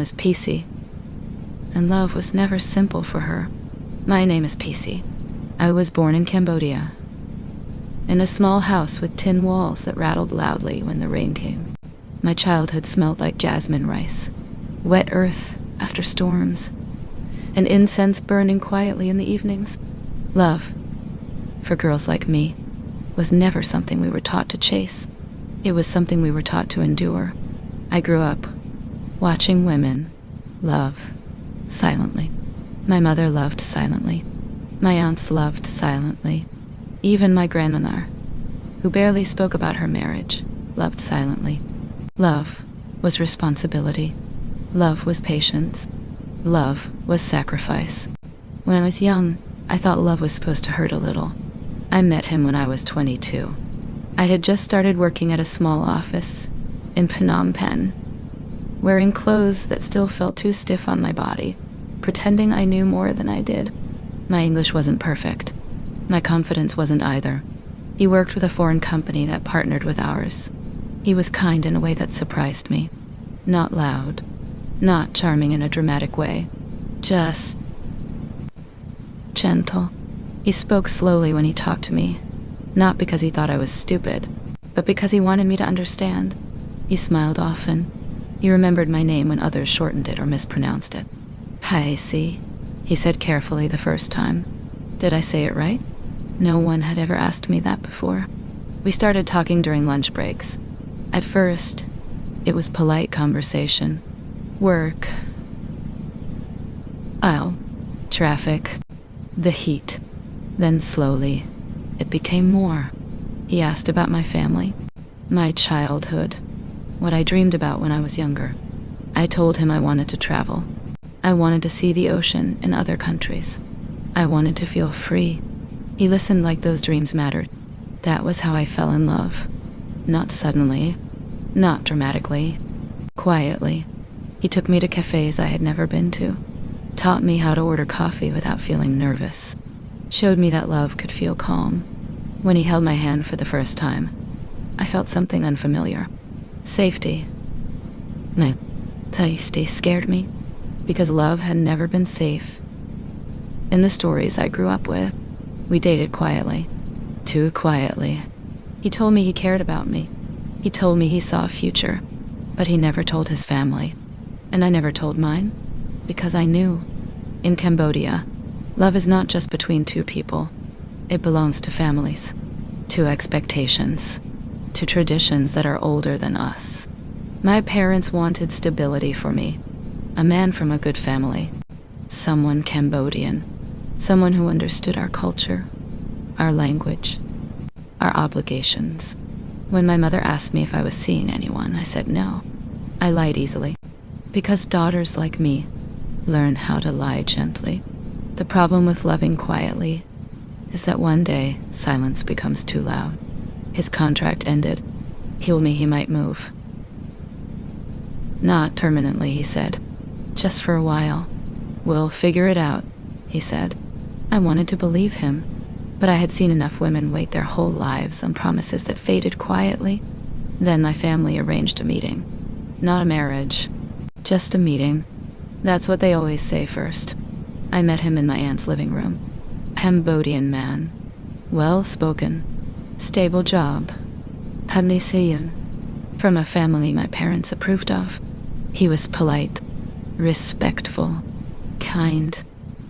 was Pisey, and love was never simple for her. My name is Pisey. I was born in Cambodia, in a small house with tin walls that rattled loudly when the rain came. My childhood smelled like jasmine rice, wet earth after storms, and incense burning quietly in the evenings. Love, for girls like me, was never something we were taught to chase. It was something we were taught to endure. I grew up watching women love silently. My mother loved silently. My aunts loved silently. Even my grandmother, who barely spoke about her marriage, loved silently. Love was responsibility. Love was patience. Love was sacrifice. When I was young, I thought love was supposed to hurt a little. I met him when I was 22. I had just started working at a small office in Phnom Penh, wearing clothes that still felt too stiff on my body, pretending I knew more than I did. My English wasn't perfect. My confidence wasn't either. He worked with a foreign company that partnered with ours. He was kind in a way that surprised me. Not loud, not charming in a dramatic way, just gentle. He spoke slowly when he talked to me, not because he thought I was stupid, but because he wanted me to understand. He smiled often. He remembered my name when others shortened it or mispronounced it. Pisey, he said carefully the first time. Did I say it right? No one had ever asked me that before. We started talking during lunch breaks. At first, it was polite conversation. Work. Aisle. Traffic. The heat. Then slowly, it became more. He asked about my family, my childhood, what I dreamed about when I was younger. I told him I wanted to travel. I wanted to see the ocean in other countries. I wanted to feel free. He listened like those dreams mattered. That was how I fell in love. Not suddenly, not dramatically, quietly. He took me to cafes I had never been to, taught me how to order coffee without feeling nervous, showed me that love could feel calm. When he held my hand for the first time, I felt something unfamiliar. Safety. My safety scared me, because love had never been safe. In the stories I grew up with, we dated quietly. Too quietly. He told me he cared about me. He told me he saw a future, but he never told his family. And I never told mine, because I knew. In Cambodia, love is not just between two people. It belongs to families, to expectations, to traditions that are older than us. My parents wanted stability for me, a man from a good family, someone Cambodian, someone who understood our culture, our language, our obligations. When my mother asked me if I was seeing anyone, I said no. I lied easily, because daughters like me learn how to lie gently. The problem with loving quietly is that one day silence becomes too loud. His contract ended. He told me he might move. Not permanently, he said. Just for a while. We'll figure it out, he said. I wanted to believe him, but I had seen enough women wait their whole lives on promises that faded quietly. Then my family arranged a meeting. Not a marriage, just a meeting. That's what they always say first. I met him in my aunt's living room. Cambodian man. Well-spoken. Stable job. Pisey. From a family my parents approved of. He was polite, respectful, kind.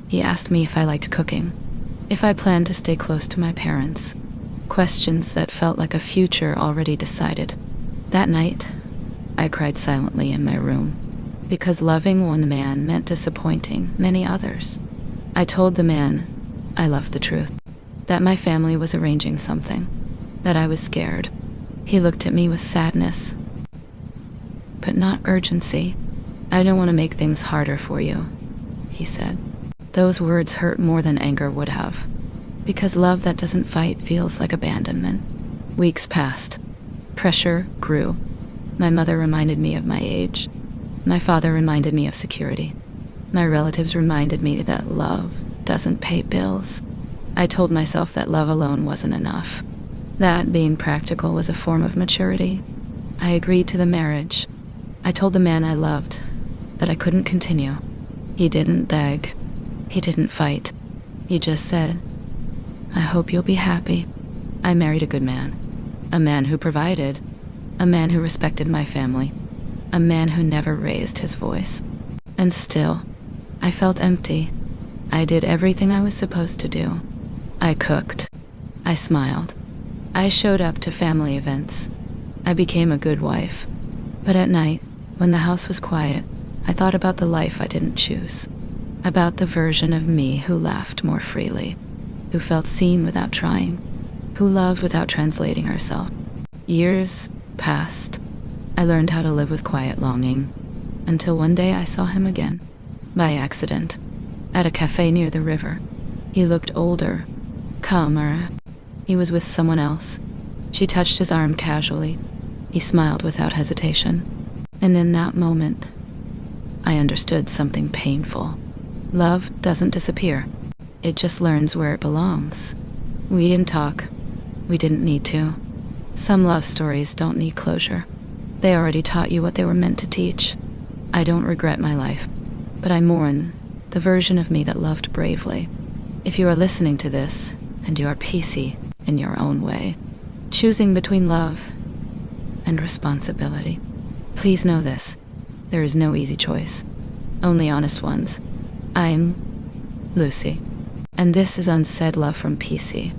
He asked me if I liked cooking, if I planned to stay close to my parents. Questions that felt like a future already decided. That night, I cried silently in my room, because loving one man meant disappointing many others. I told the man I loved the truth, that my family was arranging something, that I was scared. He looked at me with sadness, but not urgency. I don't want to make things harder for you, he said. Those words hurt more than anger would have, because love that doesn't fight feels like abandonment. Weeks passed. Pressure grew. My mother reminded me of my age. My father reminded me of security. My relatives reminded me that love doesn't pay bills. I told myself that love alone wasn't enough. That being practical was a form of maturity. I agreed to the marriage. I told the man I loved that I couldn't continue. He didn't beg. He didn't fight. He just said, "I hope you'll be happy." I married a good man. A man who provided. A man who respected my family. A man who never raised his voice. And still, I felt empty. I did everything I was supposed to do. I cooked. I smiled. I showed up to family events. I became a good wife. But at night, when the house was quiet, I thought about the life I didn't choose. About the version of me who laughed more freely, who felt seen without trying, who loved without translating herself. Years passed. I learned how to live with quiet longing, until one day I saw him again, by accident, at a cafe near the river. He looked older, calmer. He was with someone else. She touched his arm casually. He smiled without hesitation. And in that moment, I understood something painful. Love doesn't disappear. It just learns where it belongs. We didn't talk. We didn't need to. Some love stories don't need closure. They already taught you what they were meant to teach. I don't regret my life, but I mourn the version of me that loved bravely. If you are listening to this, and you are Pisey in your own way, choosing between love and responsibility, please know this. There is no easy choice. Only honest ones. I'm Lucy, and this is Unsaid Love from Pisey.